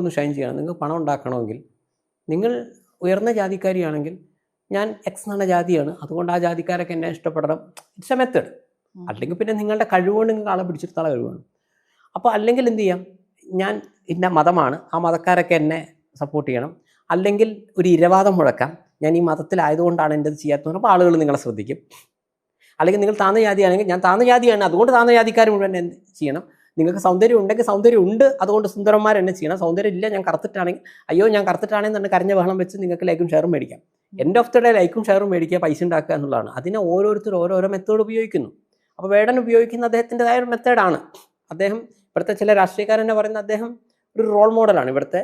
ഒന്ന് ഷൈൻ ചെയ്യണം, നിങ്ങൾക്ക് പണം ഉണ്ടാക്കണമെങ്കിൽ, നിങ്ങൾ ഉയർന്ന ജാതിക്കാരിയാണെങ്കിൽ ഞാൻ എക്സ് എന്ന ജാതിയാണ്, അതുകൊണ്ട് ആ ജാതിക്കാരൊക്കെ എന്നെ ഇഷ്ടപ്പെടണം. It's A method. അല്ലെങ്കിൽ പിന്നെ നിങ്ങളുടെ കഴിവുകൊണ്ട് നിങ്ങൾക്ക് ആളെ പിടിച്ചെടുത്താളെ കഴിവാണ്. അപ്പോൾ അല്ലെങ്കിൽ എന്ത് ചെയ്യാം, ഞാൻ ഇന്ന മതമാണ്, ആ മതക്കാരൊക്കെ എന്നെ സപ്പോർട്ട് ചെയ്യണം. അല്ലെങ്കിൽ ഒരു ഇരവാദം മുഴക്കാം, ഞാൻ ഈ മതത്തിലായതുകൊണ്ടാണ് എൻ്റെ ചെയ്യാത്തത്. അപ്പോൾ ആളുകൾ നിങ്ങളെ ശ്രദ്ധിക്കും. അല്ലെങ്കിൽ നിങ്ങൾ താഴ്ന്ന ജാതിയാണെങ്കിൽ ഞാൻ താഴ്ന്ന ജാതിയാണ്, അതുകൊണ്ട് താഴ്ന്ന ജാതിക്കാർ മുഴുവൻ എന്ത് ചെയ്യണം. നിങ്ങൾക്ക് സൗന്ദര്യം ഉണ്ടെങ്കിൽ സൗന്ദര്യം ഉണ്ട്, അതുകൊണ്ട് സുന്ദരന്മാർ എന്നെ ചെയ്യണം. സൗന്ദര്യം ഇല്ല, ഞാൻ കറുത്തിട്ടാണെങ്കിൽ അയ്യോ ഞാൻ കറുത്തിട്ടാണെങ്കിൽ തന്നെ കരഞ്ഞ ബഹളം വെച്ച് നിങ്ങൾക്ക് ലൈക്കും ഷെയറും മേടിക്കാം. എൻഡ് ഓഫ് ദി ഡേ ലൈക്കും ഷെയറും മേടിക്കുക, പൈസ ഉണ്ടാക്കുക എന്നുള്ളതാണ്. അതിനെ ഓരോരുത്തർ ഓരോരോ മെത്തേഡ് ഉപയോഗിക്കുന്നു. അപ്പോൾ വേടൻ ഉപയോഗിക്കുന്ന അദ്ദേഹത്തിൻ്റെതായ ഒരു മെത്തേഡാണ്. അദ്ദേഹം ഇവിടുത്തെ ചില രാഷ്ട്രീയക്കാരെന്നെ പറയുന്ന അദ്ദേഹം ഒരു റോൾ മോഡലാണ്, ഇവിടുത്തെ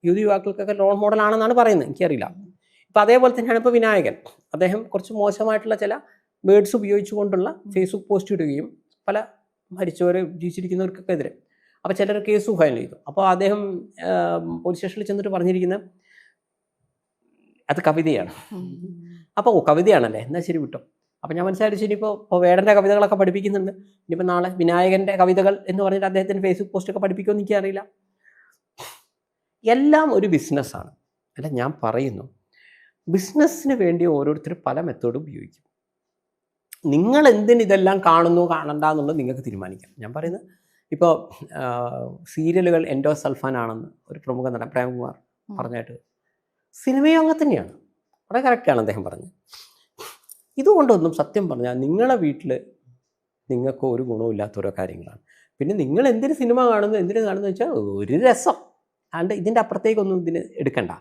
യുവാക്കൾക്കൊക്കെ റോൾ മോഡലാണെന്നാണ് പറയുന്നത്. എനിക്കറിയില്ല. ഇപ്പം അതേപോലെ തന്നെയാണ് ഇപ്പോൾ വിനായകൻ. അദ്ദേഹം കുറച്ച് മോശമായിട്ടുള്ള ചില വേർഡ്സ് ഉപയോഗിച്ചുകൊണ്ടുള്ള ഫേസ്ബുക്ക് പോസ്റ്റ് ഇടുകയും പല മരിച്ചവരെ ജീവിച്ചിരിക്കുന്നവർക്കൊക്കെ എതിരെ. അപ്പോൾ ചിലർ കേസ് ഫയൽ ചെയ്തു. അപ്പോൾ അദ്ദേഹം പോലീസ് സ്റ്റേഷനിൽ ചെന്നിട്ട് പറഞ്ഞിരിക്കുന്നത് അത് കവിതയാണ്. അപ്പോൾ കവിതയാണല്ലേ, എന്നാൽ ശരി വിട്ടോ. അപ്പോൾ ഞാൻ മനസ്സിലായിട്ട് ശരി, ഇപ്പോൾ വേടൻ്റെ കവിതകളൊക്കെ പഠിപ്പിക്കുന്നുണ്ട്. ഇനിയിപ്പോൾ നാളെ വിനായകൻ്റെ കവിതകൾ എന്ന് പറഞ്ഞിട്ട് അദ്ദേഹത്തിൻ്റെ ഫേസ്ബുക്ക് പോസ്റ്റൊക്കെ പഠിപ്പിക്കുമെന്ന് എനിക്കറിയില്ല. എല്ലാം ഒരു ബിസിനസ്സാണ്. അല്ല, ഞാൻ പറയുന്നു, ബിസിനസ്സിന് വേണ്ടി ഓരോരുത്തർ പല മെത്തേഡും ഉപയോഗിക്കും. നിങ്ങൾ എന്തിന് ഇതെല്ലാം കാണുന്നു കാണണ്ട എന്നുള്ളത് നിങ്ങൾക്ക് തീരുമാനിക്കാം. ഞാൻ പറയുന്നത് ഇപ്പോൾ സീരിയലുകൾ എൻഡോസൾഫാൻ ആണെന്ന് ഒരു പ്രമുഖ നടൻ പ്രേംകുമാർ പറഞ്ഞായിട്ട്, സിനിമയും അങ്ങനെ തന്നെയാണ്. വളരെ കറക്റ്റാണ് അദ്ദേഹം പറഞ്ഞത്. ഇതുകൊണ്ടൊന്നും സത്യം പറഞ്ഞാൽ നിങ്ങളെ വീട്ടിൽ നിങ്ങൾക്ക് ഒരു ഗുണവും ഇല്ലാത്ത ഓരോ കാര്യങ്ങളാണ്. പിന്നെ നിങ്ങൾ എന്തിന് സിനിമ കാണുന്നു, എന്തിനു കാണുന്നു വെച്ചാൽ ഒരു രസം, അതുകൊണ്ട് ഇതിൻ്റെ അപ്പുറത്തേക്കൊന്നും ഇതിന് എടുക്കണ്ട.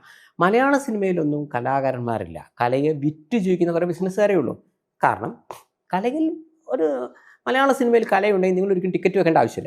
മലയാള സിനിമയിലൊന്നും കലാകാരന്മാരില്ല, കലയെ വിറ്റ് ജീവിക്കുന്ന കുറേ ബിസിനസ്സുകാരേ ഉള്ളൂ. കാരണം കലയിൽ ഒരു മലയാള സിനിമയിൽ കലയുണ്ടെങ്കിൽ നിങ്ങൾ ഒരിക്കലും ടിക്കറ്റ് വെക്കേണ്ട ആവശ്യമില്ല.